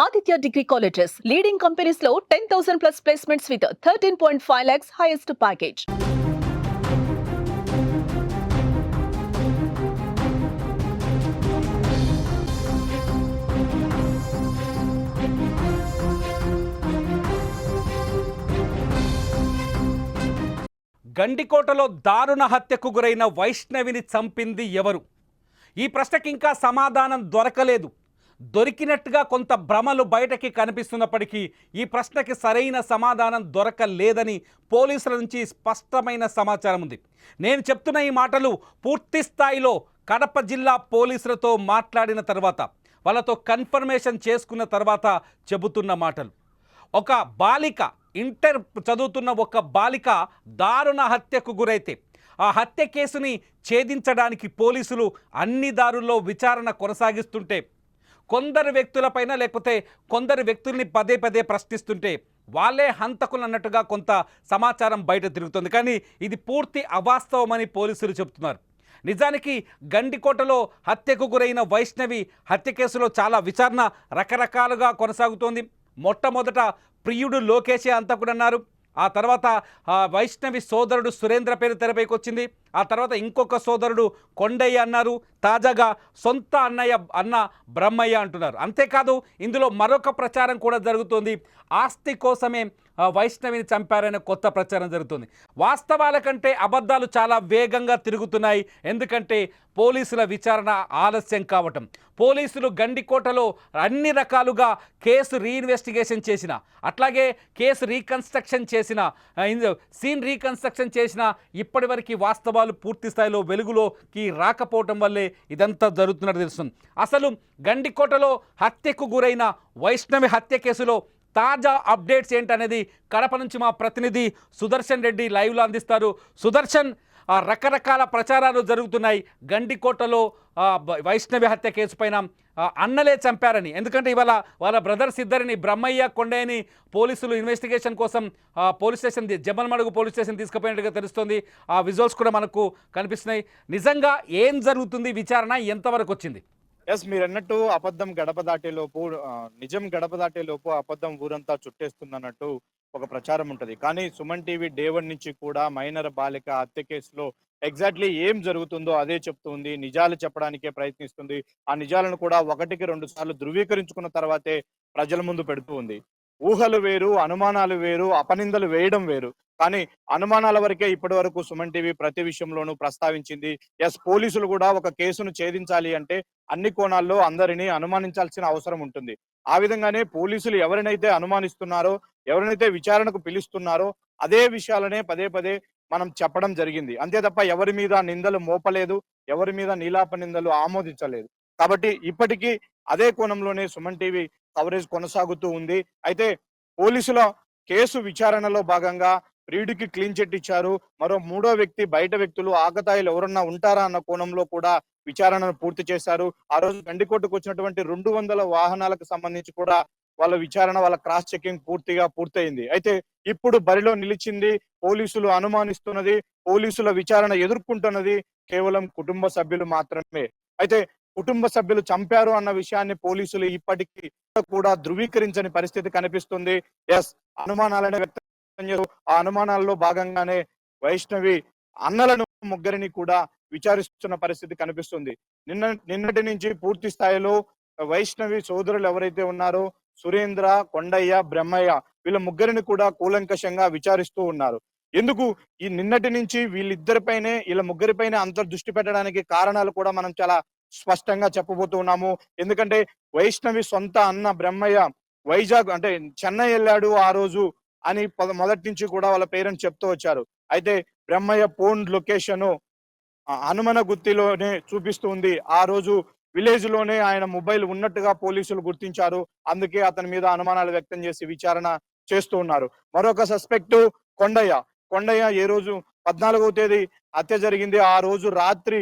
Aditya Degree Colleges, leading companies లో 10,000 plus placements with 13.5 lakhs highest package. గండికోటలో దారుణ హత్యకు గురైన వైష్ణవిని చంపింది ఎవరు? ఈ ప్రశ్నకి ఇంకా సమాధానం దొరకలేదు. దొరికినట్టుగా కొంత భ్రమలు బయటకి కనిపిస్తున్నప్పటికీ ఈ ప్రశ్నకి సరైన సమాధానం దొరకలేదని పోలీసుల నుంచి స్పష్టమైన సమాచారం ఉంది. నేను చెప్తున్న ఈ మాటలు పూర్తి స్థాయిలో కడప జిల్లా పోలీసులతో మాట్లాడిన తర్వాత, వాళ్ళతో కన్ఫర్మేషన్ చేసుకున్న తర్వాత చెబుతున్న మాటలు. ఒక బాలిక, ఇంటర్ చదువుతున్న ఒక బాలిక దారుణ హత్యకు గురైతే ఆ హత్య కేసుని ఛేదించడానికి పోలీసులు అన్ని దారుల్లో విచారణ కొనసాగిస్తుంటే, కొందరు వ్యక్తులపైన లేకపోతే కొందరు వ్యక్తుల్ని పదే పదే ప్రశ్నిస్తుంటే వాళ్ళే హంతకులు అన్నట్టుగా కొంత సమాచారం బయట తిరుగుతుంది. కానీ ఇది పూర్తి అవాస్తవమని పోలీసులు చెబుతున్నారు. నిజానికి గండికోటలో హత్యకు గురైన వైష్ణవి హత్య కేసులో చాలా విచారణ రకరకాలుగా కొనసాగుతోంది. మొట్టమొదట ప్రియుడు లోకేషే హంతకుడు అన్నారు. ఆ తర్వాత వైష్ణవి సోదరుడు సురేంద్ర పేరు తెరపైకి వచ్చింది. ఆ తర్వాత ఇంకొక సోదరుడు కొండయ్య అన్నారు. తాజాగా సొంత అన్న బ్రహ్మయ్య అంటున్నారు. అంతేకాదు ఇందులో మరొక ప్రచారం కూడా జరుగుతోంది. ఆస్తి కోసమే వైష్ణవిని చంపారనే కొత్త ప్రచారం జరుగుతుంది. వాస్తవాల కంటే అబద్ధాలు చాలా వేగంగా తిరుగుతున్నాయి. ఎందుకంటే పోలీసుల విచారణ ఆలస్యం కావటం. పోలీసులు గండికోటలో అన్ని రకాలుగా కేసు రీఇన్వెస్టిగేషన్ చేసిన, అట్లాగే కేసు రీకన్స్ట్రక్షన్ చేసిన, సీన్ రీకన్స్ట్రక్షన్ చేసిన, ఇప్పటివరకు వాస్తవాలు పూర్తి స్థాయిలో వెలుగులోకి రాకపోవటం వల్లే ఇదంతా జరుగుతున్నట్టు తెలుస్తుంది. అసలు గండికోటలో హత్యకు గురైన వైష్ణవి హత్య కేసులో తాజా అప్డేట్స్ ఏంటనేది కడప నుంచి మా ప్రతినిధి సుదర్శన్ రెడ్డి లైవ్లో అందిస్తారు. సుదర్శన్, రకరకాల ప్రచారాలు జరుగుతున్నాయి. గండికోటలో వైష్ణవి హత్య కేసు పైన అన్నలే చంపారని, ఎందుకంటే ఇవాళ వాళ్ళ బ్రదర్స్ ఇద్దరిని, బ్రహ్మయ్య కొండయ్యని పోలీసులు ఇన్వెస్టిగేషన్ కోసం police station, Jammalamadugu police station తీసుకుపోయినట్టుగా తెలుస్తుంది. ఆ విజువల్స్ కూడా మనకు కనిపిస్తున్నాయి. నిజంగా ఏం జరుగుతుంది? విచారణ ఎంతవరకు వచ్చింది? ఎస్, మీరు అన్నట్టు అబద్ధం గడప దాటేలోపు నిజం గడప దాటేలోపు అబద్ధం ఊరంతా చుట్టేస్తుందన్నట్టు ఒక ప్రచారం ఉంటది. కానీ సుమన్ టీవీ డే 1 నుంచి కూడా మైనర్ బాలిక హత్య కేసులో ఎగ్జాక్ట్లీ ఏం జరుగుతుందో అదే చెప్తుంది. నిజాలు చెప్పడానికే ప్రయత్నిస్తుంది. ఆ నిజాలను కూడా 1కి 2 సార్లు ధృవీకరించుకున్న తర్వాతే ప్రజల ముందు పెడుతూ ఉంది. ఊహలు వేరు, అనుమానాలు వేరు, అపనిందలు వేయడం వేరు. కానీ అనుమానాల వరకే ఇప్పటి వరకు సుమన్ టీవీ ప్రతి విషయంలోనూ ప్రస్తావించింది. ఎస్, పోలీసులు కూడా ఒక కేసును ఛేదించాలి అంటే అన్ని కోణాల్లో అందరినీ అనుమానించాల్సిన అవసరం ఉంటుంది. ఆ విధంగానే పోలీసులు ఎవరినైతే అనుమానిస్తున్నారో, ఎవరినైతే విచారణకు పిలుస్తున్నారో అదే విషయాలనే పదే పదే మనం చెప్పడం జరిగింది. అంతే తప్ప ఎవరి మీద నిందలు మోపలేదు, ఎవరి మీద నీలాప నిందలు ఆమోదించలేదు. కాబట్టి ఇప్పటికీ అదే కోణంలోనే సుమన్ టీవీ కవరేజ్ కొనసాగుతూ ఉంది. అయితే పోలీసుల కేసు విచారణలో భాగంగా ప్రియుడికి క్లీన్ చిట్ ఇచ్చారు. మరో 3వ వ్యక్తి, బయట వ్యక్తులు, ఆకతాయిలు ఎవరన్నా ఉంటారా అన్న కోణంలో కూడా విచారణను పూర్తి చేశారు. ఆ రోజు గండికోటకు వచ్చినటువంటి 200 వాహనాలకు సంబంధించి కూడా వాళ్ళ విచారణ, వాళ్ళ క్రాస్ చెకింగ్ పూర్తిగా పూర్తయింది. అయితే ఇప్పుడు బరిలో నిలిచింది, పోలీసులు అనుమానిస్తున్నది, పోలీసుల విచారణ ఎదుర్కొంటున్నది కేవలం కుటుంబ సభ్యులు మాత్రమే. అయితే కుటుంబ సభ్యులు చంపారు అన్న విషయాన్ని పోలీసులు ఇప్పటికీ కూడా ధృవీకరించని పరిస్థితి కనిపిస్తుంది. ఎస్, అనుమానాలను వ్యక్తం చేస్తూ ఆ అనుమానాల్లో భాగంగానే వైష్ణవి అన్నలను ముగ్గురిని కూడా విచారిస్తున్న పరిస్థితి కనిపిస్తుంది. నిన్నటి నుంచి పూర్తి స్థాయిలో వైష్ణవి సోదరులు ఎవరైతే ఉన్నారో సురేంద్ర, కొండయ్య, బ్రహ్మయ్య, వీళ్ళ ముగ్గురిని కూడా కూలంకషంగా విచారిస్తూ ఉన్నారు. ఎందుకు ఈ నిన్నటి నుంచి వీళ్ళ ముగ్గురిపైనే అంత దృష్టి పెట్టడానికి కారణాలు కూడా మనం చాలా స్పష్టంగా చెప్పబోతూ ఉన్నాము. ఎందుకంటే వైష్ణవి సొంత అన్న బ్రహ్మయ్య వైజాగ్ అంటే చెన్నై వెళ్ళాడు ఆ రోజు అని మొదటి నుంచి కూడా వాళ్ళ పేరెంట్స్ చెప్తూ వచ్చారు. అయితే బ్రహ్మయ్య ఫోన్ లొకేషన్ హనుమన గుత్తిలోనే చూపిస్తుంది. ఆ రోజు విలేజ్ లోనే ఆయన మొబైల్ ఉన్నట్టుగా పోలీసులు గుర్తించారు. అందుకే అతని మీద అనుమానాలు వ్యక్తం చేసి విచారణ చేస్తూ ఉన్నారు. మరొక సస్పెక్ట్ కొండయ్య ఏ రోజు 14వ తేదీ హత్య జరిగింది. ఆ రోజు రాత్రి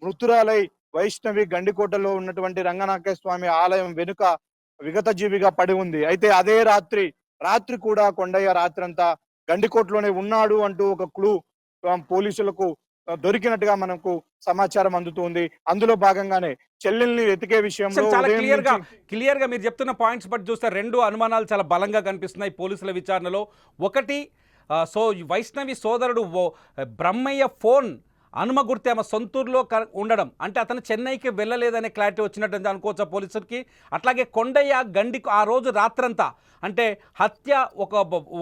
మృతురాలై వైష్ణవి గండికోటలో ఉన్నటువంటి రంగనాథ స్వామి ఆలయం వెనుక విగత జీవిగా పడి ఉంది. అయితే అదే రాత్రి కూడా కొండయ్య రాత్రంతా గండికోటలోనే ఉన్నాడు అంటూ ఒక క్లూ పోలీసులకు దొరికినట్టుగా మనకు సమాచారం అందుతుంది. అందులో భాగంగానే చెల్లెల్ని వెతికే విషయంలో చాలా ఉదయం నుంచి క్లియర్‌గా మీరు చెప్తున్న పాయింట్స్ బట్టి చూస్తే 2 అనుమానాలు చాలా బలంగా కనిపిస్తున్నాయి పోలీసుల విచారణలో. ఒకటి వైష్ణవి సోదరుడు బ్రహ్మయ్య ఫోన్ హనుమ గుర్తు ఆమె సొంతూరులో ఉండడం. అంటే అతను చెన్నైకి వెళ్ళలేదనే క్లారిటీ వచ్చినట్టు అనుకోవచ్చా పోలీసులకి? అట్లాగే కొండయ్య ఆ రోజు రాత్రంతా అంటే హత్య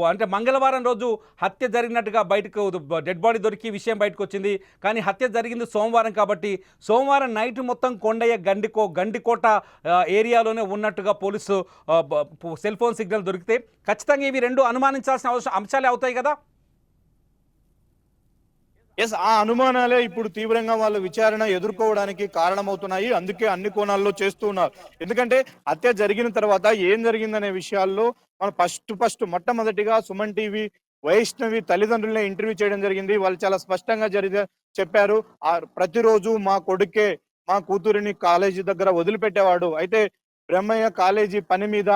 అంటే మంగళవారం రోజు హత్య జరిగినట్టుగా బయటకు డెడ్ బాడీ దొరికి విషయం బయటకు వచ్చింది. కానీ హత్య జరిగింది సోమవారం కాబట్టి సోమవారం నైట్ మొత్తం కొండయ్య గండికోట ఏరియాలోనే ఉన్నట్టుగా పోలీసు సెల్ ఫోన్ సిగ్నల్ దొరికితే ఖచ్చితంగా ఇవి 2 అనుమానించాల్సిన అంశాలే అవుతాయి కదా. ఆ అనుమానాలే ఇప్పుడు తీవ్రంగా వాళ్ళ విచారణ ఎదుర్కోవడానికి కారణమవుతున్నాయి. అందుకే అన్ని కోణాల్లో చేస్తూ ఉన్నారు. ఎందుకంటే హత్య జరిగిన తర్వాత ఏం జరిగిందనే విషయాల్లో మనం ఫస్ట్ మొట్టమొదటిగా సుమన్ టీవీ వైష్ణవి తల్లిదండ్రులనే ఇంటర్వ్యూ చేయడం జరిగింది. వాళ్ళు చాలా స్పష్టంగా చెప్పారు. ప్రతిరోజు మా కొడుకే మా కూతురిని కాలేజీ దగ్గర వదిలిపెట్టేవాడు. అయితే బ్రహ్మయ్య కాలేజీ పని మీద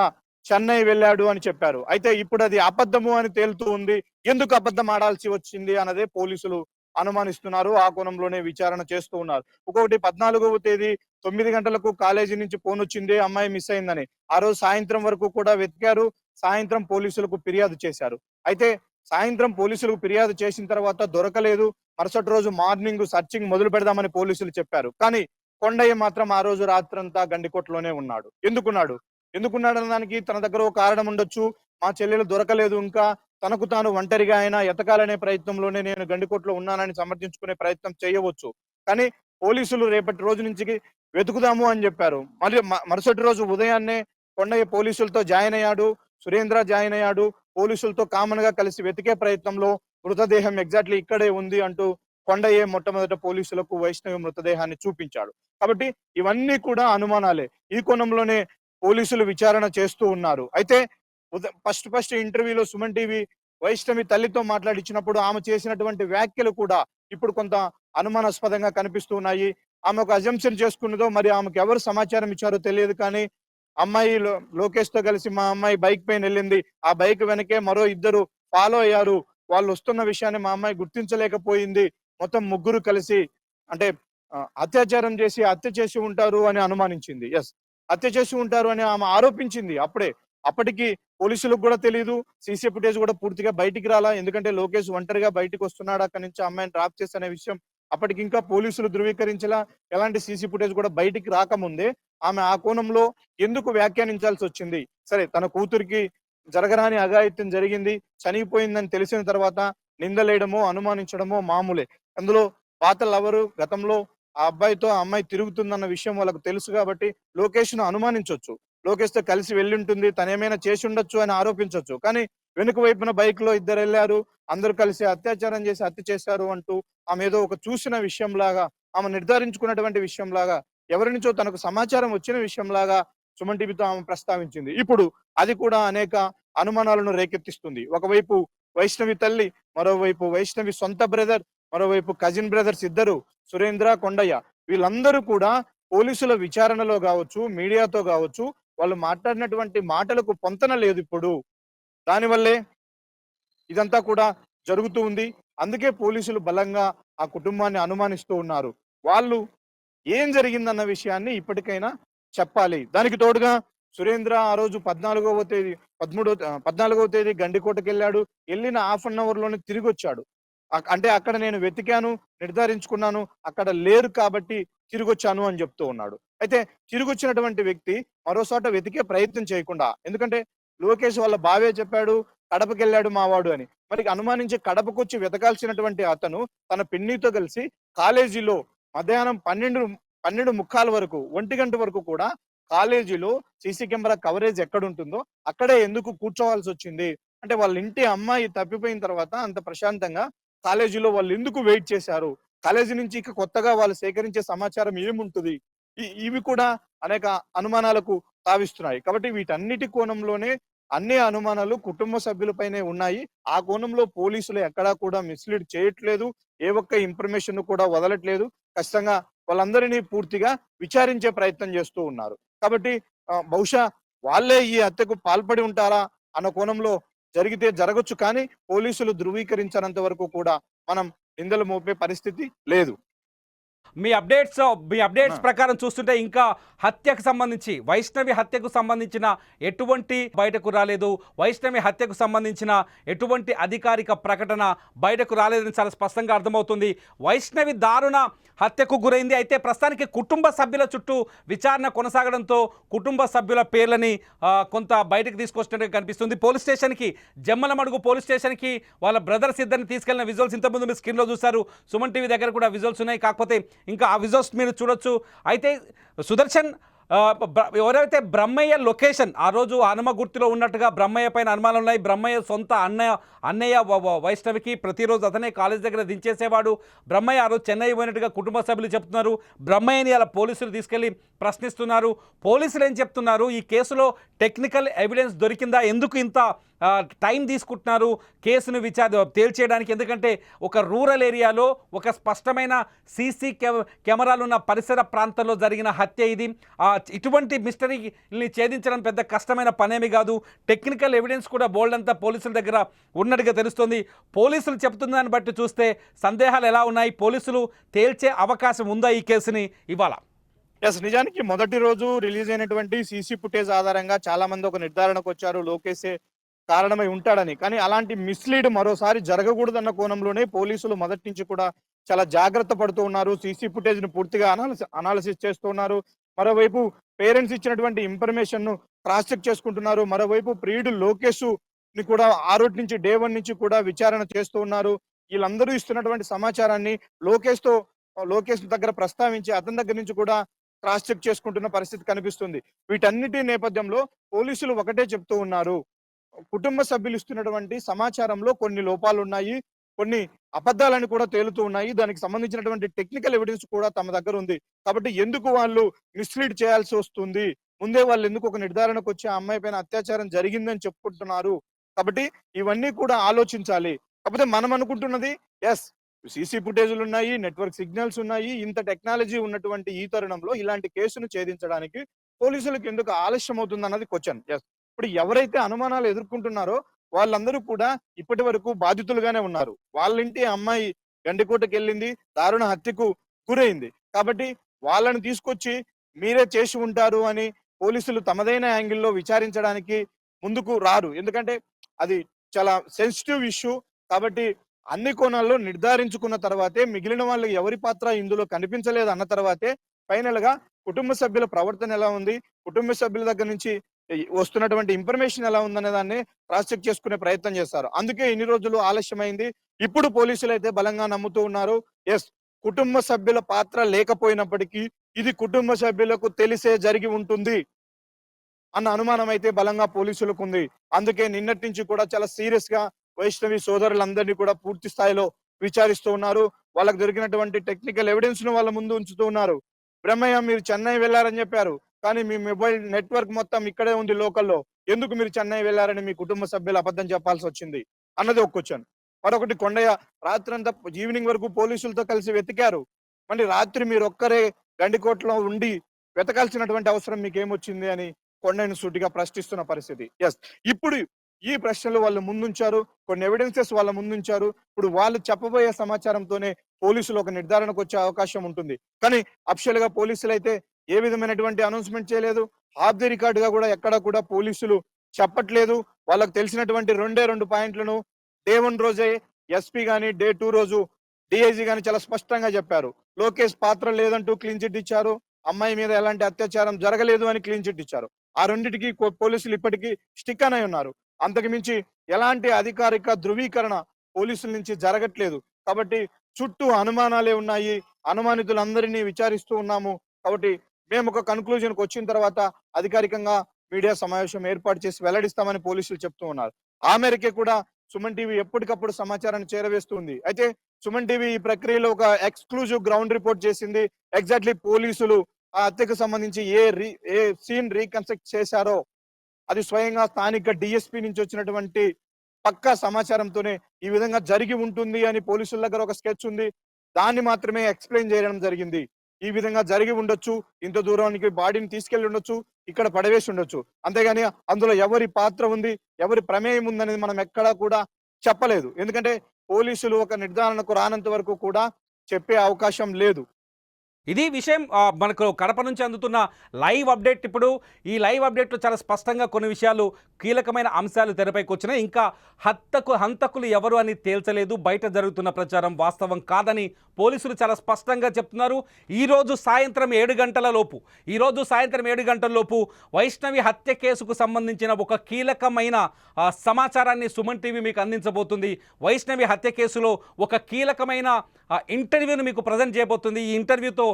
చెన్నై వెళ్ళాడు అని చెప్పారు. అయితే ఇప్పుడు అది అబద్ధము అని తేలుతూ ఉంది. ఎందుకు అబద్ధం ఆడాల్సి వచ్చింది అన్నదే పోలీసులు అనుమానిస్తున్నారు. ఆ కోణంలోనే విచారణ చేస్తూ ఉన్నారు. ఇంకొకటి 14వ తేదీ 9 గంటలకు కాలేజీ నుంచి ఫోన్ వచ్చింది, అమ్మాయి మిస్ అయిందని. ఆ రోజు సాయంత్రం వరకు కూడా వెతికారు. సాయంత్రం పోలీసులకు ఫిర్యాదు చేశారు. అయితే సాయంత్రం పోలీసులకు ఫిర్యాదు చేసిన తర్వాత దొరకలేదు. మరుసటి రోజు మార్నింగ్ సర్చింగ్ మొదలు పెడదామని పోలీసులు చెప్పారు. కానీ కొండయ్య మాత్రం ఆ రోజు రాత్రంతా గండికోటలోనే ఉన్నాడు. ఎందుకున్నాడు అన్న దానికి తన దగ్గర ఒక కారణం ఉండొచ్చు. మా చెల్లెలు దొరకలేదు, ఇంకా తనకు తాను ఒంటరిగా అయినా ఎతకాలనే ప్రయత్నంలోనే నేను గండికోటలో ఉన్నానని సమర్థించుకునే ప్రయత్నం చేయవచ్చు. కానీ పోలీసులు రేపటి రోజు నుంచి వెతుకుదాము అని చెప్పారు. మళ్ళీ మరుసటి రోజు ఉదయాన్నే కొండయ్య పోలీసులతో జాయిన్ అయ్యాడు. సురేంద్ర జాయిన్ అయ్యాడు. పోలీసులతో కామన్ గా కలిసి వెతికే ప్రయత్నంలో మృతదేహం ఎగ్జాక్ట్లీ ఇక్కడే ఉంది అంటూ కొండయ్య మొట్టమొదట పోలీసులకు వైష్ణవి మృతదేహాన్ని చూపించాడు. కాబట్టి ఇవన్నీ కూడా అనుమానాలే. ఈ కోణంలోనే పోలీసులు విచారణ చేస్తూ ఉన్నారు. అయితే ఫస్ట్ ఇంటర్వ్యూలో సుమన్ టీవీ వైష్ణవి తల్లితో మాట్లాడించినప్పుడు ఆమె చేసినటువంటి వ్యాఖ్యలు కూడా ఇప్పుడు కొంత అనుమానాస్పదంగా కనిపిస్తూ ఉన్నాయి. ఆమె ఒక అజంప్షన్ చేసుకున్నదో మరి ఆమెకు ఎవరు సమాచారం ఇచ్చారో తెలియదు. కానీ అమ్మాయి లోకేష్ తో కలిసి మా అమ్మాయి బైక్ పైన వెళ్ళింది. ఆ బైక్ వెనకే మరో 2 ఫాలో అయ్యారు. వాళ్ళు వస్తున్న విషయాన్ని మా అమ్మాయి గుర్తించలేకపోయింది. మొత్తం ముగ్గురు కలిసి అంటే అత్యాచారం చేసి హత్య చేసి ఉంటారు అని అనుమానించింది. హత్య చేసి ఉంటారు అని ఆమె ఆరోపించింది. అప్పటికి పోలీసులకు కూడా తెలియదు. సీసీ ఫుటేజ్ కూడా పూర్తిగా బయటికి రాలా. ఎందుకంటే లోకేష్ ఒంటరిగా బయటికి వస్తున్నాడు అక్కడి నుంచి అమ్మాయిని డ్రాప్ చేసనే విషయం అప్పటికి ఇంకా పోలీసులు ధృవీకరించలా. ఎలాంటి సీసీ ఫుటేజ్ కూడా బయటికి రాకముందే ఆమె ఆ కోణంలో ఎందుకు వ్యాఖ్యానించాల్సి వచ్చింది? సరే, తన కూతురికి జరగరాని అఘాయిత్యం జరిగింది, చనిపోయిందని తెలిసిన తర్వాత నిందలేయడమో అనుమానించడమో మామూలే. అందులో పాత లవరు గతంలో ఆ అబ్బాయితో ఆ అమ్మాయి తిరుగుతుందన్న విషయం వాళ్ళకు తెలుసు కాబట్టి లోకేష్ ను అనుమానించొచ్చు. లోకేష్ తో కలిసి వెళ్ళుంటుంది, తనేమైనా చేసి ఉండొచ్చు అని ఆరోపించొచ్చు. కానీ వెనుక వైపున బైక్ లో 2 వెళ్ళారు, అందరూ కలిసి అత్యాచారం చేసి హత్య చేశారు అంటూ ఆమె ఏదో ఒక చూసిన విషయంలాగా, ఆమె నిర్ధారించుకున్నటువంటి విషయంలాగా, ఎవరి నుంచో తనకు సమాచారం వచ్చిన విషయంలాగా సుమన్ టీవీతో ఆమె ప్రస్తావించింది. ఇప్పుడు అది కూడా అనేక అనుమానాలను రేకెత్తిస్తుంది. ఒకవైపు వైష్ణవి తల్లి, మరోవైపు వైష్ణవి సొంత బ్రదర్, మరోవైపు కజిన్ బ్రదర్స్ ఇద్దరు సురేంద్ర, కొండయ్య, వీళ్ళందరూ కూడా పోలీసుల విచారణలో కావచ్చు, మీడియాతో కావచ్చు, వాళ్ళు మాట్లాడినటువంటి మాటలకు పొంతన లేదు ఇప్పుడు. దానివల్లే ఇదంతా కూడా జరుగుతూ ఉంది. అందుకే పోలీసులు బలంగా ఆ కుటుంబాన్ని అనుమానిస్తూ ఉన్నారు. వాళ్ళు ఏం జరిగిందన్న విషయాన్ని ఇప్పటికైనా చెప్పాలి. దానికి తోడుగా సురేంద్ర ఆ రోజు 14వ తేదీ గండికోటకి వెళ్ళాడు. వెళ్ళిన హాఫ్ అన్ అవర్ లోనే తిరిగి వచ్చాడు. అంటే అక్కడ నేను వెతికాను, నిర్ధారించుకున్నాను, అక్కడ లేరు కాబట్టి తిరిగొచ్చాను అని చెప్తూ ఉన్నాడు. అయితే తిరిగొచ్చినటువంటి వ్యక్తి మరోసాట వెతికే ప్రయత్నం చేయకుండా, ఎందుకంటే లోకేష్ వాళ్ళ బావే చెప్పాడు కడపకి వెళ్ళాడు మావాడు అని. మరి అనుమానించి కడపకు వచ్చి వెతకాల్సినటువంటి అతను తన పిన్నితో కలిసి కాలేజీలో మధ్యాహ్నం 12:15 వరకు, 1 గంట వరకు కూడా కాలేజీలో సీసీ కెమెరా కవరేజ్ ఎక్కడుంటుందో అక్కడే ఎందుకు కూర్చోవాల్సి వచ్చింది? అంటే వాళ్ళ ఇంటి అమ్మాయి తప్పిపోయిన తర్వాత అంత ప్రశాంతంగా కాలేజీలో వాళ్ళు ఎందుకు వెయిట్ చేశారు? కాలేజీ నుంచి ఇక కొత్తగా వాళ్ళు సేకరించే సమాచారం ఏముంటది? ఇవి కూడా అనేక అనుమానాలకు తావిస్తున్నాయి. కాబట్టి వీటన్నిటి కోణంలోనే అన్ని అనుమానాలు కుటుంబ సభ్యులపైనే ఉన్నాయి. ఆ కోణంలో పోలీసులు ఎక్కడా కూడా మిస్‌లీడ్ చేయట్లేదు. ఏ ఒక్క ఇన్ఫర్మేషన్ కూడా వదలట్లేదు. ఖచ్చితంగా వాళ్ళందరినీ పూర్తిగా విచారించే ప్రయత్నం చేస్తూ ఉన్నారు. కాబట్టి బహుశా వాళ్ళే ఈ హత్యకు పాల్పడి ఉంటారా అన్న కోణంలో జరిగితే జరగొచ్చు. కానీ పోలీసులు ధృవీకరించనంత వరకు కూడా మనం నిందలు మోపే పరిస్థితి లేదు. మీ అప్డేట్స్ అవునా? ప్రకారం చూస్తుంటే ఇంకా హత్యకు సంబంధించి వైష్ణవి హత్యకు సంబంధించిన ఎటువంటి బయటకు రాలేదు. వైష్ణవి హత్యకు సంబంధించిన ఎటువంటి అధికారిక ప్రకటన బయటకు రాలేదని చాలా స్పష్టంగా అర్థమవుతుంది. వైష్ణవి దారుణ హత్యకు గురైంది. అయితే ప్రస్తుతానికి కుటుంబ సభ్యుల చుట్టూ విచారణ కొనసాగడంతో కుటుంబ సభ్యుల పేర్లని కొంత బయటకు తీసుకొచ్చినట్టుగా కనిపిస్తుంది. పోలీస్ స్టేషన్కి జమ్మలమడుగు పోలీస్ స్టేషన్కి వాళ్ళ బ్రదర్స్ ఇద్దరిని తీసుకెళ్లిన విజువల్స్ ఇంతకుముందు మీరు స్క్రీన్లో చూశారు. సుమన్ టీవీ దగ్గర కూడా విజువల్స్ ఉన్నాయి. కాకపోతే ఇంకా ఆ విజువల్స్ మీరు చూడొచ్చు. అయితే సుదర్శన్ ఎవరైతే బ్రహ్మయ్య లొకేషన్ ఆ రోజు హనుమ గుర్తులో ఉన్నట్టుగా బ్రహ్మయ్య పైన అనుమానాలు ఉన్నాయి. బ్రహ్మయ్య సొంత అన్నయ్య వైష్ణవికి ప్రతిరోజు అతనే కాలేజ్ దగ్గర దించేసేవాడు. బ్రహ్మయ్య ఆ రోజు చెన్నై పోయినట్టుగా కుటుంబ సభ్యులు చెప్తున్నారు. బ్రహ్మయ్యని అలా పోలీసులు తీసుకెళ్లి ప్రశ్నిస్తున్నారు. పోలీసులు ఏం చెప్తున్నారు, ఈ కేసులో టెక్నికల్ ఎవిడెన్స్ దొరికిందా, ఎందుకు ఇంత టైం తీసుకుంటున్నారు కేసును తేల్చేయడానికి? ఎందుకంటే ఒక రూరల్ ఏరియాలో ఒక స్పష్టమైన సీసీ కెమెరాలు ఉన్న పరిసర ప్రాంతంలో జరిగిన హత్య ఇది. ఇటువంటి మిస్టరీని ఛేదించడం పెద్ద కష్టమైన పనేమి కాదు. టెక్నికల్ ఎవిడెన్స్ కూడా బోల్డ్ అంతా పోలీసుల దగ్గర ఉన్నట్టుగా తెలుస్తుంది. పోలీసులు చెప్తున్న దాన్ని బట్టి చూస్తే సందేహాలు ఎలా ఉన్నాయి? పోలీసులు తేల్చే అవకాశం ఉందా ఈ కేసుని ఇవాళ? నిజానికి మొదటి రోజు రిలీజ్ అయినటువంటి సీసీ ఫుటేజ్ ఆధారంగా చాలా మంది ఒక నిర్ధారణకు వచ్చారు, లోకేషే కారణమై ఉంటాడని. కానీ అలాంటి మిస్లీడ్ మరోసారి జరగకూడదన్న కోణంలోనే పోలీసులు మొదటి నుంచి కూడా చాలా జాగ్రత్త పడుతూ ఉన్నారు. సీసీ ఫుటేజ్ ను పూర్తిగా అనాలిసిస్ చేస్తూ ఉన్నారు. మరోవైపు పేరెంట్స్ ఇచ్చినటువంటి ఇన్ఫర్మేషన్ ను క్రాస్ చెక్ చేసుకుంటున్నారు. మరోవైపు ప్రియుడు లోకేష్ ని కూడా ఆ రోజు నుంచి డే 1 నుంచి కూడా విచారణ చేస్తూ ఉన్నారు. వీళ్ళందరూ ఇస్తున్నటువంటి సమాచారాన్ని లోకేష్ దగ్గర ప్రస్తావించి అతని దగ్గర నుంచి కూడా క్రాస్ చెక్ చేసుకుంటున్న పరిస్థితి కనిపిస్తుంది. వీటన్నిటి నేపథ్యంలో పోలీసులు ఒకటే చెప్తూ ఉన్నారు, కుటుంబ సభ్యులు ఇస్తున్నటువంటి సమాచారంలో కొన్ని లోపాలు ఉన్నాయి, కొన్ని అబద్ధాలని కూడా తేలుతూ ఉన్నాయి. దానికి సంబంధించినటువంటి టెక్నికల్ ఎవిడెన్స్ కూడా తమ దగ్గర ఉంది. కాబట్టి ఎందుకు వాళ్ళు మిస్లీడ్ చేయాల్సి వస్తుంది, ముందే వాళ్ళు ఎందుకు ఒక నిర్ధారణకు వచ్చి ఆ అమ్మాయి పైన అత్యాచారం జరిగిందని చెప్పుకుంటున్నారు. కాబట్టి ఇవన్నీ కూడా ఆలోచించాలి. కాకపోతే మనం అనుకుంటున్నది సీసీ ఫుటేజ్లు ఉన్నాయి, నెట్వర్క్ సిగ్నల్స్ ఉన్నాయి, ఇంత టెక్నాలజీ ఉన్నటువంటి ఈ తరుణంలో ఇలాంటి కేసును ఛేదించడానికి పోలీసులకు ఎందుకు ఆలస్యం అవుతుంది అన్నది క్వశ్చన్. ఇప్పుడు ఎవరైతే అనుమానాలు ఎదుర్కొంటున్నారో వాళ్ళందరూ కూడా ఇప్పటి వరకు బాధితులుగానే ఉన్నారు. వాళ్ళ ఇంటి అమ్మాయి గండికోటకి వెళ్ళింది, దారుణ హత్యకు గురైంది. కాబట్టి వాళ్ళని తీసుకొచ్చి మీరే చేసి ఉంటారు అని పోలీసులు తమదైన యాంగిల్లో విచారించడానికి ముందుకు రారు. ఎందుకంటే అది చాలా సెన్సిటివ్ ఇష్యూ. కాబట్టి అన్ని కోణాల్లో నిర్ధారించుకున్న తర్వాతే, మిగిలిన వాళ్ళు ఎవరి పాత్ర ఇందులో కనిపించలేదు అన్న తర్వాతే ఫైనల్ గా కుటుంబ సభ్యుల ప్రవర్తన ఎలా ఉంది, కుటుంబ సభ్యుల దగ్గర నుంచి వస్తున్నటువంటి ఇన్ఫర్మేషన్ ఎలా ఉందనే దాన్ని క్రాస్ చెక్ చేసుకునే ప్రయత్నం చేస్తారు. అందుకే ఇన్ని రోజులు ఆలస్యమైంది. ఇప్పుడు పోలీసులు అయితే బలంగా నమ్ముతూ ఉన్నారు, కుటుంబ సభ్యుల పాత్ర లేకపోయినప్పటికీ ఇది కుటుంబ సభ్యులకు తెలిసే జరిగి ఉంటుంది అన్న అనుమానం అయితే బలంగా పోలీసులకు ఉంది. అందుకే నిన్నటి నుంచి కూడా చాలా సీరియస్ గా వైష్ణవి సోదరులందరినీ కూడా పూర్తి స్థాయిలో విచారిస్తూ ఉన్నారు. వాళ్ళకి దొరికినటువంటి టెక్నికల్ ఎవిడెన్స్ ను వాళ్ళ ముందు ఉంచుతూ ఉన్నారు. బ్రహ్మయ్య మీరు చెన్నై వెళ్లారని చెప్పారు, కానీ మీ మొబైల్ నెట్వర్క్ మొత్తం ఇక్కడే ఉంది లోకల్లో, ఎందుకు మీరు చెన్నై వెళ్లారని మీ కుటుంబ సభ్యులు అబద్ధం చెప్పాల్సి వచ్చింది అన్నది ఒక క్వశ్చన్. మరొకటి, కొండయ్య రాత్రంతా ఈవినింగ్ వరకు పోలీసులతో కలిసి వెతికారు, మళ్ళీ రాత్రి మీరు ఒక్కరే గండికోటలో ఉండి వెతకాల్సినటువంటి అవసరం మీకేమొచ్చింది అని కొండయ్యను సూటిగా ప్రశ్నిస్తున్న పరిస్థితి. ఇప్పుడు ఈ ప్రశ్నలు వాళ్ళు ముందుంచారు, కొన్ని ఎవిడెన్సెస్ వాళ్ళ ముందుంచారు. ఇప్పుడు వాళ్ళు చెప్పబోయే సమాచారంతోనే పోలీసులు ఒక నిర్ధారణకు వచ్చే అవకాశం ఉంటుంది. కానీ అఫిషియల్ గా పోలీసులు అయితే ఏ విధమైనటువంటి అనౌన్స్మెంట్ చేయలేదు. ఆఫ్ ది రికార్డ్ గా కూడా ఎక్కడ కూడా పోలీసులు చెప్పట్లేదు. వాళ్ళకు తెలిసినటువంటి 2 పాయింట్లను డే 1 రోజే ఎస్పీ గాని, డే 2 రోజు డిఐజీ గాని చాలా స్పష్టంగా చెప్పారు. లోకేష్ పాత్ర లేదంటూ క్లీన్ చిట్ ఇచ్చారు, అమ్మాయి మీద ఎలాంటి అత్యాచారం జరగలేదు అని క్లీన్ చిట్ ఇచ్చారు. ఆ రెండింటికి పోలీసులు ఇప్పటికీ స్టిక్ అనే ఉన్నారు. అంతకు మించి ఎలాంటి అధికారిక ధృవీకరణ పోలీసుల నుంచి జరగట్లేదు. కాబట్టి చుట్టూ అనుమానాలే ఉన్నాయి, అనుమానితులందరినీ విచారిస్తూ ఉన్నాము. కాబట్టి మేము ఒక కన్క్లూజన్ కు వచ్చిన తర్వాత అధికారికంగా మీడియా సమావేశం ఏర్పాటు చేసి వెల్లడిస్తామని పోలీసులు చెప్తూ ఉన్నారు. ఆ మేరకే కూడా సుమన్ టీవీ ఎప్పటికప్పుడు సమాచారాన్ని చేరవేస్తుంది. అయితే సుమన్ టీవీ ఈ ప్రక్రియలో ఒక ఎక్స్క్లూజివ్ గ్రౌండ్ రిపోర్ట్ చేసింది. ఎగ్జాక్ట్లీ పోలీసులు ఆ హత్యకు సంబంధించి ఏ సీన్ రీకన్స్ట్రక్ట్ చేశారో అది స్వయంగా స్థానిక డిఎస్పీ నుంచి వచ్చినటువంటి పక్కా సమాచారంతోనే ఈ విధంగా జరిగి ఉంటుంది అని పోలీసుల దగ్గర ఒక స్కెచ్ ఉంది. దాన్ని మాత్రమే ఎక్స్ప్లెయిన్ చేయడం జరిగింది. ఈ విధంగా జరిగి ఉండొచ్చు, ఇంత దూరానికి బాడీని తీసుకెళ్లి ఉండొచ్చు, ఇక్కడ పడవేసి ఉండొచ్చు, అంతేగాని అందులో ఎవరి పాత్ర ఉంది, ఎవరి ప్రమేయం ఉందనేది మనం ఎక్కడా కూడా చెప్పలేదు. ఎందుకంటే పోలీసులు ఒక నిర్ధారణకు రానంత వరకు కూడా చెప్పే అవకాశం లేదు. ఇది విషయం మనకు కడప నుంచి అందుతున్న లైవ్ అప్డేట్. ఇప్పుడు ఈ లైవ్ అప్డేట్లో చాలా స్పష్టంగా కొన్ని విషయాలు, కీలకమైన అంశాలు తెరపైకి వచ్చినాయి. ఇంకా హంతకులు ఎవరు అని తేల్చలేదు. బయట జరుగుతున్న ప్రచారం వాస్తవం కాదని పోలీసులు చాలా స్పష్టంగా చెప్తున్నారు. ఈరోజు సాయంత్రం 7 గంటల లోపు వైష్ణవి హత్య కేసుకు సంబంధించిన ఒక కీలకమైన సమాచారాన్ని సుమన్ టీవీ మీకు అందించబోతుంది. వైష్ణవి హత్య కేసులో ఒక కీలకమైన ఇంటర్వ్యూను మీకు ప్రజెంట్ చేయబోతుంది. ఈ ఇంటర్వ్యూతో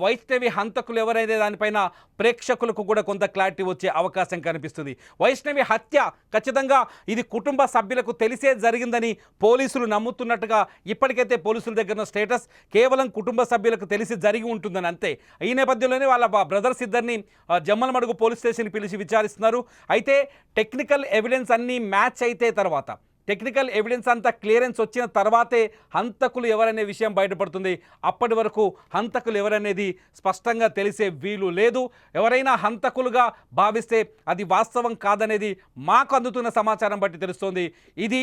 వైష్ణవి హంతకులు ఎవరైతే దానిపైన ప్రేక్షకులకు కూడా కొంత క్లారిటీ వచ్చే అవకాశం కనిపిస్తుంది. వైష్ణవి హత్య ఖచ్చితంగా ఇది కుటుంబ సభ్యులకు తెలిసే జరిగిందని పోలీసులు నమ్ముతున్నట్టుగా ఇప్పటికైతే పోలీసుల దగ్గర స్టేటస్ కేవలం కుటుంబ సభ్యులకు తెలిసి జరిగి ఉంటుందని అంతే. ఈ నేపథ్యంలోనే వాళ్ళ బ్రదర్స్ ఇద్దరిని జమ్మలమడుగు పోలీస్ స్టేషన్కి పిలిచి విచారిస్తున్నారు. అయితే టెక్నికల్ ఎవిడెన్స్ అన్నీ మ్యాచ్ అయితే తర్వాత, టెక్నికల్ ఎవిడెన్స్ అంతా క్లియరెన్స్ వచ్చిన తర్వాతే హంతకులు ఎవరనే విషయం బయటపడుతుంది. అప్పటి వరకు హంతకులు ఎవరనేది స్పష్టంగా తెలిసే వీలు లేదు. ఎవరైనా హంతకులుగా భావిస్తే అది వాస్తవం కాదనేది మాకు అందుతున్న సమాచారం బట్టి తెలుస్తోంది. ఇది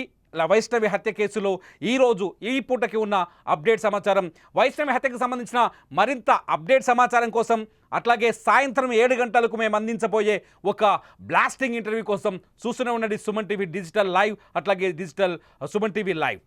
వైష్ణవి హత్య కేసులో ఈరోజు ఈ పూటకి ఉన్న అప్డేట్ సమాచారం. వైష్ణవి హత్యకు సంబంధించిన మరింత అప్డేట్ సమాచారం కోసం, అట్లాగే సాయంత్రం 7 గంటలకు మేము అందించబోయే ఒక బ్లాస్టింగ్ ఇంటర్వ్యూ కోసం చూస్తూనే ఉండండి సుమన్ టీవీ డిజిటల్ లైవ్, అట్లాగే డిజిటల్ సుమన్ టీవీ లైవ్.